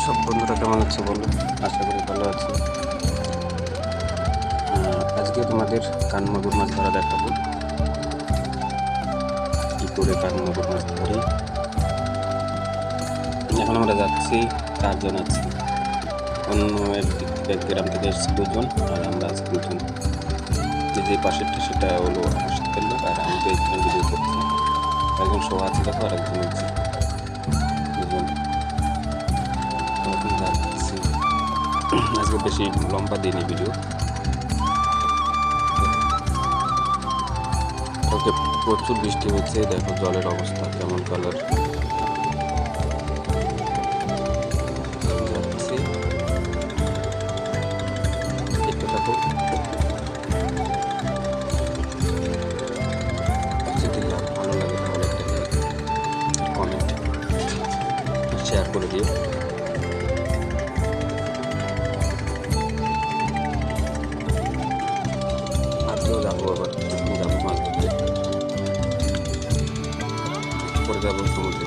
সব বন্ধুরা কেমন আছে বলো, আশা করি ভালো আছে। আজকে তোমাদের কানমাগুর মাছ ধরা দেখাবো, কি করে কানমাগুর মাছ ধরি। এখন আমরা যাচ্ছি, 4 জন আছি, অন্য এক গ্রাম থেকে এসেছি 2 জন, আর আমরা আছি 2 জন। যে পাশেরটা সেটা হলো আমার সাথে লোক, আর আমি তো এখানে ভিডিও করছি। একজন শো আছে দেখো, আর একজন হচ্ছে 2 জন। এখন যাচ্ছি, আজকে বেশি লম্বা দিইনি ভিডিও। ওকে, প্রচুর বৃষ্টি হচ্ছে, দেখো জলের অবস্থা কেমন কালার। যাচ্ছি, দেখতে থাকো। যদি ভালো লাগে তাহলে একটা কমেন্ট শেয়ার করে দিও। আজকেও যাবো, আবার যাবো মাছ ধরতে, পরে যাবো সমুদ্রে।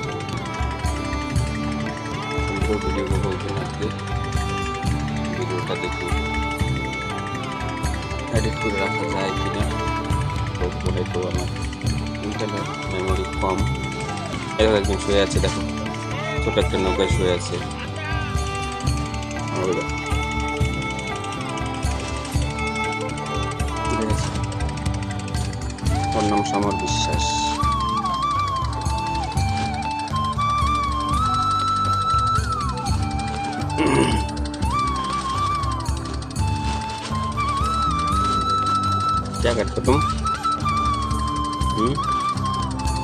সুন্দর ভিডিও করবো আজকে, ভিডিওটা দেখি এডিট করে রাখা যায় কিনা। তো বলে তো আমার ইন্টারনেট মেমোরি কম। এরকম একজন শুয়ে আছে, দেখো ছোট একটা নৌকায় শুয়ে আছে। ওর নাম সমর বিশ্বাস। क्या करते तुम?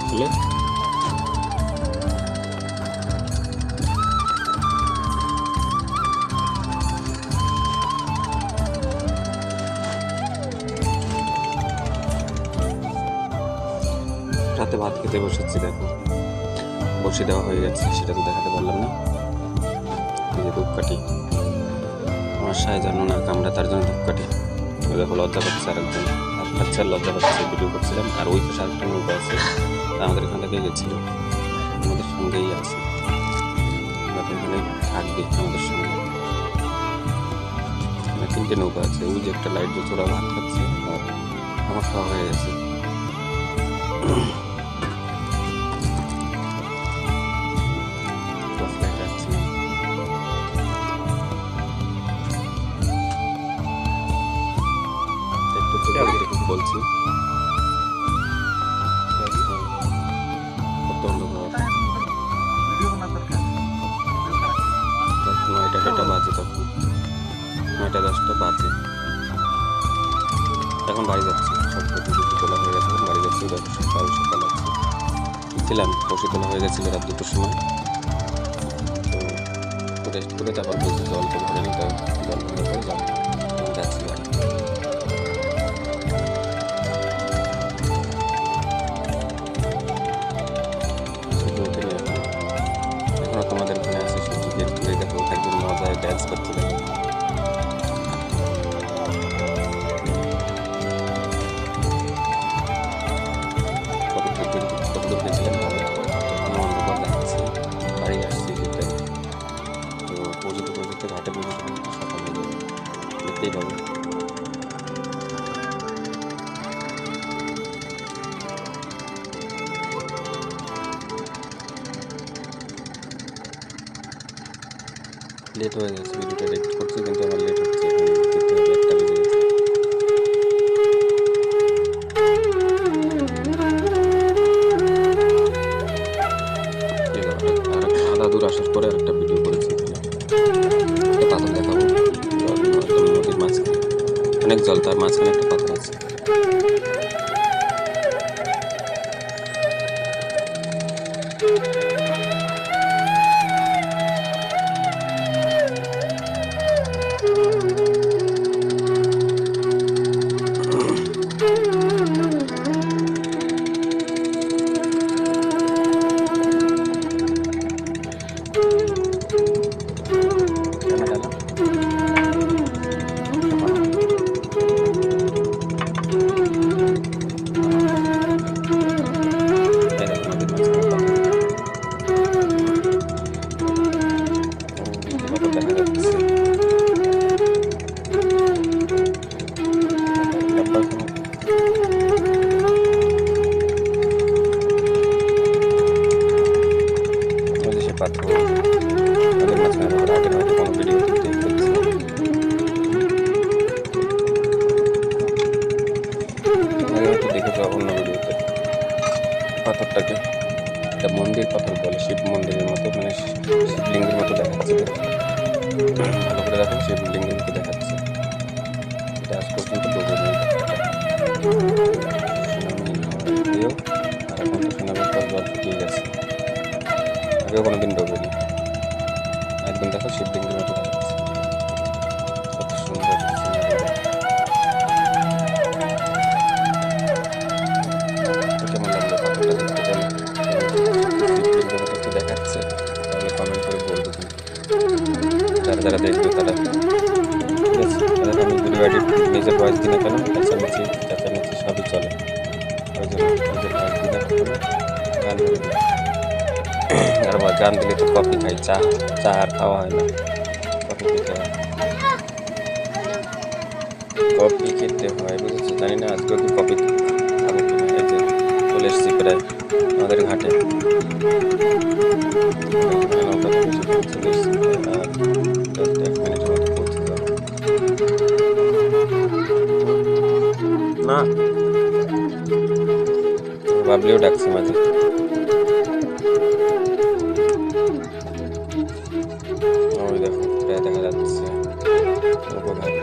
बोले রাতে ভাত খেতে বসেছি, দেখো বসে দেওয়া হয়ে গেছে, সেটা তো দেখাতে পারলাম না। এই যে ধূপকাঠি, আমার সায় জানো না কামড়া, তার জন্য ধূপকাঠি। দেখো লজ্জা পাচ্ছে, আরেকজন বাচ্চার লজ্জা পাচ্ছে, ভিডিও করছিলাম। আর ওই তো আরেকটা নৌকা আছে, আমাদের এখান থেকে গেছিল, আমাদের সঙ্গেই আছে, এখানে থাকবে আমাদের সঙ্গে। 3টে নৌকা আছে, ওই যে একটা লাইট জ্বলছে, ওরা ভাত খাচ্ছে, আর আমার খাওয়া হয়ে গেছে। বলছি কত অন্ধকার, 9টা বাজে, তখন 9টা-10টা বাজে। এখন বাড়ি যাচ্ছি, সব কিছু তোলা হয়ে গেছে, এখন বাড়ি যাচ্ছি। সকাল সকাল আছে, ছিলাম বসে তোলা হয়ে গেছিল রাত 2টোর সময়। তো রেস্ট করে তারপর বলছি জল তো ভরেনি, তাই জল ভরে করে যাবো, যাচ্ছি বাড়ি। তোমাদের ওখানে আছে সবজি বের করে দেখো, একজন মজায় ড্যান্স করতে দেখো। কতদূর গেছিলাম ভালো, এখনো অন্ধকার যাচ্ছি, বাড়ি আসছি যেতে। তো পর্যন্ত ঘাটে পৌঁছতে সকাল হয়ে যাবে, দেখতেই পাবো। লেট হয়ে গেছে, ভিডিওটা এডিট করছি, কিন্তু আমার লেট হচ্ছে, দেখতে হবে 1টা বেজে গেছে। আধা দূর আসার পরে আরেকটা ভিডিও করেছি, একটা পাথর দেখাবো, নদীর মাঝখানে অনেক জল, তার মাঝখানে একটা পাথর আছে। আপনাদের মাঝখানে আগের হয়তো কোনো ভিডিও আগে হয়তো দেখেছো অন্য ভিডিওতে পাথরটাকে এটা মন্দির পাথর বলে, শিব মন্দিরের মতো, মানে শিবলিঙ্গের মতো দেখাচ্ছে। ভালো করে দেখো, শিবলিঙ্গের মতো দেখাচ্ছে। এটা আজ পর্যন্ত ডোবেনি দিয়েও, আর এখন তো সুনামের পর জল ফুটিয়ে গেছে, আগেও কোনোদিন ডোবেনি। একদম দেখো শিবলিঙ্গের মতো দেখাচ্ছে, কত সুন্দর কেমন লাগলো পাথরটা দেখতে পেলে? শিবলিঙ্গের মতো একটু দেখাচ্ছে, তাহলে কমেন্ট করে বলবো কিন্তু যারা যারা দেখবে তারা। ঠিক আছে, তাহলে আমি ভিডিও এডিট নিজের ভয়েস দিই না কেন, চেঁচামেচি সবই চলে, ওই জন্য নিজের ভয়েস দিই না কখনো, গান ধরে দিই। আর আবার গান দিলে তো কফি খাই, চা আর খাওয়া হয় না, কফি খেতে হয়, কফি খেতে হয়, বুঝেছি। জানি না আজকে কি কফি খাবো কিনা। এই যে চলে এসেছি প্রায় আমাদের ঘাটে, নৌকা থেকে চলে এসেছি, আর 1 মিনিটের মতো পৌঁছে যাবো। না বাবলিও ডাকছে মাঝে। ওই দেখো প্রায় দেখা যাচ্ছে নৌকাঘাট।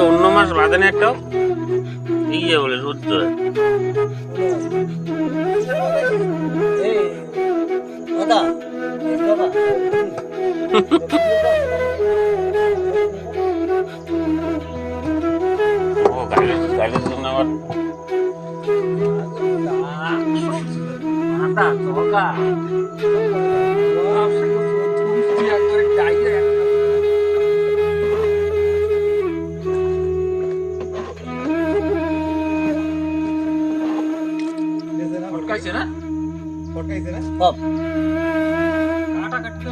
অন্য মাস বাদে না একটা ইয়ে বলে সূর্য গাড়ির জন্য আবার ফটকাইছে না সব কাটা কাটতে